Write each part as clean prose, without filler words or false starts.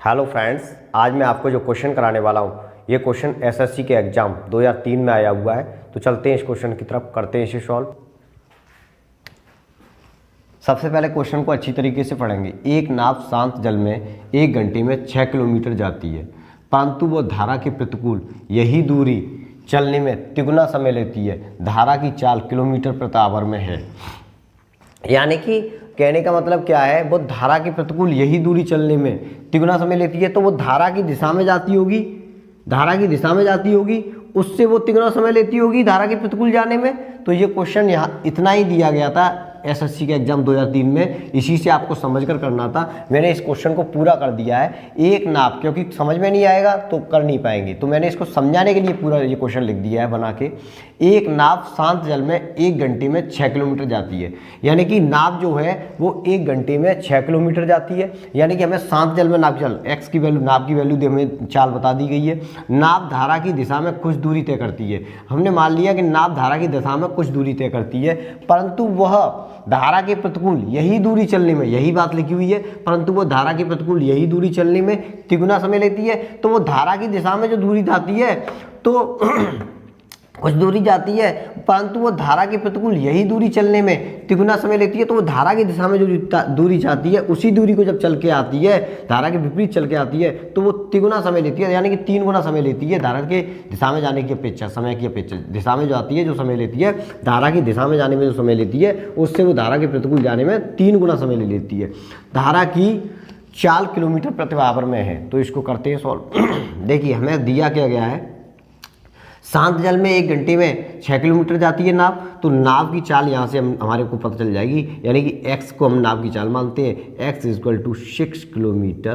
Hello friends, आज मैं आपको जो क्वेश्चन कराने वाला हूँ ये क्वेश्चन एसएससी के एग्जाम 2003 में आया हुआ है। तो चलते हैं इस क्वेश्चन की तरफ, करते हैं इसे सॉल्व। सबसे पहले क्वेश्चन को अच्छी तरीके से पढ़ेंगे। एक नाव शांत जल में 1 घंटे में 6 किलोमीटर जाती है, परंतु वो धारा के प्रतिकूल यही दूरी चलने में तिगुना समय लेती है। धारा की चाल किलोमीटर प्रति आवर में है। यानी कि कहने का मतलब क्या है, वो धारा के प्रतिकूल यही दूरी चलने में तिगुना समय लेती है। तो वो धारा की दिशा में जाती होगी, धारा की दिशा में जाती होगी, उससे वो तिगुना समय लेती होगी धारा के प्रतिकूल जाने में। तो ये क्वेश्चन यहाँ इतना ही दिया गया था एसएससी के एग्जाम 2003 में, इसी से आपको समझकर करना था। मैंने इस क्वेश्चन को पूरा कर दिया है। एक नाव, क्योंकि समझ में नहीं आएगा तो कर नहीं पाएंगे, तो मैंने इसको समझाने के लिए पूरा ये क्वेश्चन लिख दिया है बना के। एक नाव शांत जल में 1 घंटे में 6 किलोमीटर जाती है। यानी कि नाव जो है वो 1 घंटे में 6 किलोमीटर जाती है। यानी कि हमें शांत जल में नाव चल एक्स की वैल्यू, नाव की वैल्यू हमें चाल बता दी गई है। नाव धारा की दिशा में कुछ दूरी तय करती है। हमने मान लिया कि नाव धारा की दिशा में कुछ दूरी तय करती है, परंतु वह धारा के प्रतिकूल यही दूरी चलने में, यही बात लिखी हुई है, परंतु वो धारा के प्रतिकूल यही दूरी चलने में तिगुना समय लेती है। तो वो धारा की दिशा में जो दूरी जाती है तो कुछ दूरी जाती है, परंतु वो धारा के प्रतिकूल यही दूरी चलने में तिगुना समय लेती है। तो वो धारा की दिशा में जो दूरी जाती है, उसी दूरी को जब चल के आती है, धारा के विपरीत चल के आती है, तो वो तिगुना समय लेती है। यानी कि 3 गुना समय लेती है धारा के दिशा में जाने की अपेक्षा, समय की अपेक्षा। दिशा में जो आती है, जो समय लेती है, धारा की दिशा में जाने में जो समय लेती है, उससे वो धारा के प्रतिकूल जाने में 3 गुना समय ले लेती है। धारा की चाल किलोमीटर प्रति आवर में है। तो इसको करते हैं सॉल्व। देखिए, हमें दिया क्या गया है, शांत जल में 1 घंटे में 6 किलोमीटर जाती है नाव। तो नाव की चाल यहाँ से हमारे को पता चल जाएगी। यानी कि x को हम नाव की चाल मानते हैं, x = 6 किलोमीटर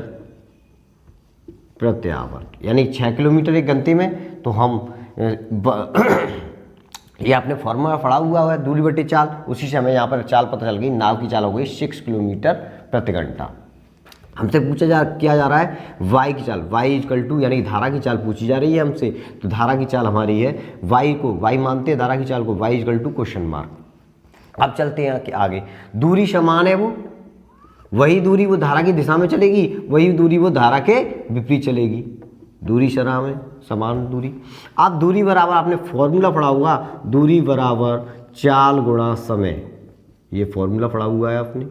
प्रति आवर। यानी 6 किलोमीटर 1 घंटे में। तो हम ये आपने फॉर्मूला पढ़ा हुआ है, दूरी बटे चाल, उसी से हमें यहाँ पर चाल पता चल गई। नाव की चाल हो गई 6 किलोमीटर प्रति घंटा। हमसे किया जा रहा है y की चाल, y = यानी कि धारा की चाल पूछी जा रही है हमसे। तो धारा की चाल हमारी है, y मानते हैं धारा की चाल को, y = क्वेश्चन मार्क। अब चलते हैं कि आगे दूरी समान है, वो वही दूरी वो धारा की दिशा में चलेगी, वही दूरी वो धारा के विपरीत चलेगी। दूरी समान दूरी। अब दूरी बराबर, आपने फॉर्मूला पढ़ा हुआ, दूरी बराबर चाल गुणा समय। ये फॉर्मूला पढ़ा हुआ है आपने,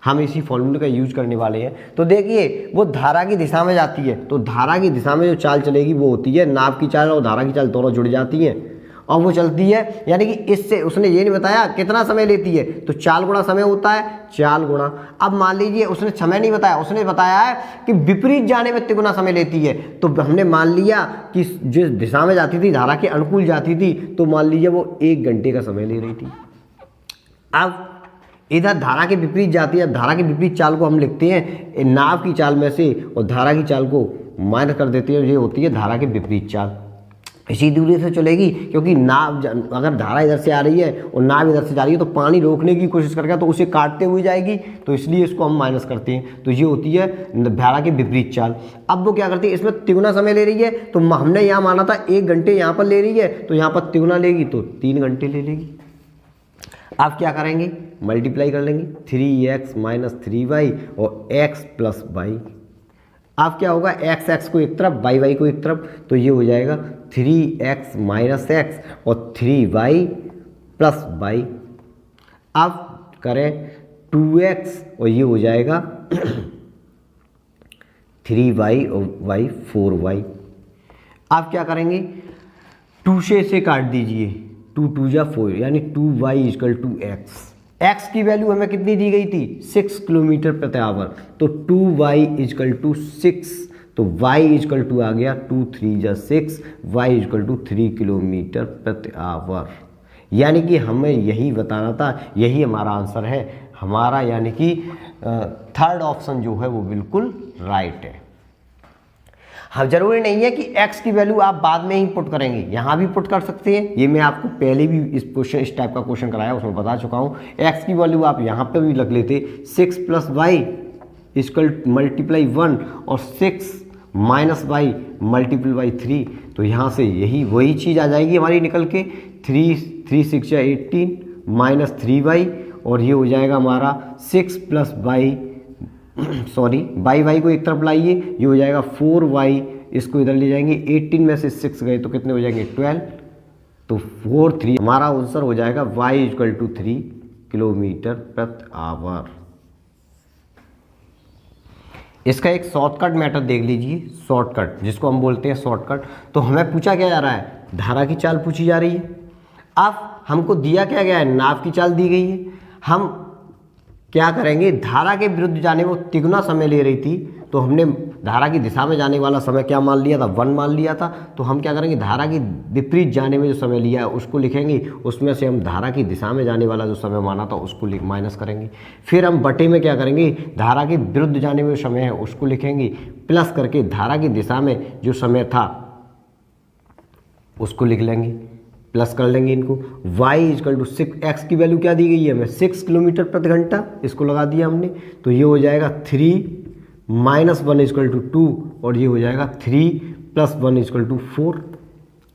हम इसी फॉर्मूले का यूज करने वाले हैं। तो देखिए, वो धारा की दिशा में जाती है, तो धारा की दिशा में जो चाल चलेगी वो होती है नाव की चाल, और धारा की चाल दोनों जुड़ जाती हैं और वो चलती है। यानी कि इससे उसने ये नहीं बताया कितना समय लेती है, तो चाल गुणा समय होता है, चाल गुणा। अब मान लीजिए उसने समय नहीं बताया, उसने बताया है कि विपरीत जाने में तिगुना समय लेती है। तो हमने मान लिया कि जिस दिशा में जाती थी, धारा के अनुकूल जाती थी, तो मान लीजिए वो 1 घंटे का समय ले रही थी। अब इधर धारा के विपरीत जाती है। धारा के विपरीत चाल को हम लिखते हैं नाव की चाल में से, और धारा की चाल को माइनस कर देते हैं, ये होती है धारा के विपरीत चाल। इसी दूरी से चलेगी, क्योंकि नाव अगर धारा इधर से आ रही है और नाव इधर से जा रही है, तो पानी रोकने की कोशिश करेगा तो उसे काटते हुए जाएगी, तो इसलिए इसको हम माइनस करते हैं। तो ये होती है धारा के विपरीत चाल। अब वो क्या करती है, इसमें तिगुना समय ले रही है। तो हमने यहाँ माना था 1 घंटे यहाँ पर ले रही है, तो यहाँ पर तिगुना लेगी तो 3 घंटे ले लेगी। आप क्या करेंगे, मल्टीप्लाई कर लेंगे, 3x - 3y और x + y। अब क्या होगा, x को एक तरफ, y को एक तरफ, तो ये हो जाएगा 3x - x और 3y + y। अब करें 2x और ये हो जाएगा 3y और y 4y। आप क्या करेंगे, 2 से इसे काट दीजिए, 2 × 2 = 4, यानी 2y = x। x की वैल्यू हमें कितनी दी गई थी, 6 किलोमीटर प्रति आवर। तो 2y = 6, तो y = आ गया 2 × 3 = 6, y = 3 किलोमीटर प्रति आवर। यानी कि हमें यही बताना था, यही हमारा आंसर है हमारा। यानी कि 3rd ऑप्शन जो है वो बिल्कुल राइट है। हाँ, जरूरी नहीं है कि x की वैल्यू आप बाद में ही पुट करेंगे, यहाँ भी पुट कर सकते हैं। ये मैं आपको पहले भी इस टाइप का क्वेश्चन कराया, उसमें बता चुका हूँ। x की वैल्यू आप यहाँ पे भी रख लेते, 6 + y = 1 और 6 - y × 3। तो यहाँ से यही वही चीज़ आ जाएगी हमारी निकल के, 3 × 6 = 18 - 3y, और ये हो जाएगा हमारा 6 + y सॉरी, वाई को एक तरफ लाइए, ये हो जाएगा 4y, इसको इधर ले जाएंगे, 18 में से 6 गए तो कितने हो जाएंगे 12, तो 4 3, हमारा आंसर हो जाएगा y इक्वल टू 3 किलोमीटर प्रति आवर। इसका एक शॉर्टकट मेथड देख लीजिए, शॉर्टकट जिसको हम बोलते हैं शॉर्टकट। तो हमें पूछा क्या जा रहा है, धारा की चाल पूछी जा रही है। अब हमको दिया क्या गया है, नाव की चाल दी गई है। हम क्या करेंगे, धारा के विरुद्ध जाने में वो तिगुना समय ले रही थी, तो हमने धारा की दिशा में जाने वाला समय क्या मान लिया था, 1 मान लिया था। तो हम क्या करेंगे, धारा की विपरीत जाने में जो समय लिया है उसको लिखेंगे, उसमें से हम धारा की दिशा में जाने वाला जो समय माना था उसको माइनस करेंगे। फिर हम बटे में क्या करेंगे, धारा के विरुद्ध जाने में जो समय है उसको लिखेंगे, प्लस करके धारा की दिशा में जो समय था उसको लिख लेंगे, प्लस कर लेंगे इनको। y इक्वल टू 6, x की वैल्यू क्या दी गई है हमें, 6 किलोमीटर प्रति घंटा, इसको लगा दिया हमने। तो ये हो जाएगा 3 माइनस 1 इक्वल टू 2, और ये हो जाएगा 3 प्लस 1 इक्वल टू 4।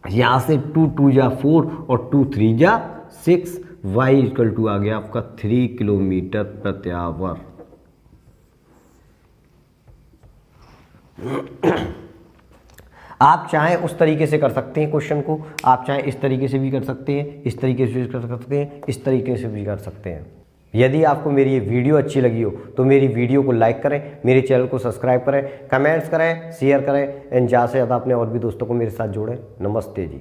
यहाँ से 2 2 जा 4 और 2 3 जा 6, y इक्वल टू आ गया आपका 3 किलोमीटर प्रति आवर। आप चाहें उस तरीके से कर सकते हैं क्वेश्चन को, आप चाहें इस तरीके से भी कर सकते हैं, इस तरीके से भी कर सकते हैं, इस तरीके से भी कर सकते हैं। यदि आपको मेरी ये वीडियो अच्छी लगी हो तो मेरी वीडियो को लाइक करें, मेरे चैनल को सब्सक्राइब करें, कमेंट्स करें, शेयर करें, एंड ज़्यादा से ज़्यादा अपने और भी दोस्तों को मेरे साथ जोड़ें। नमस्ते जी।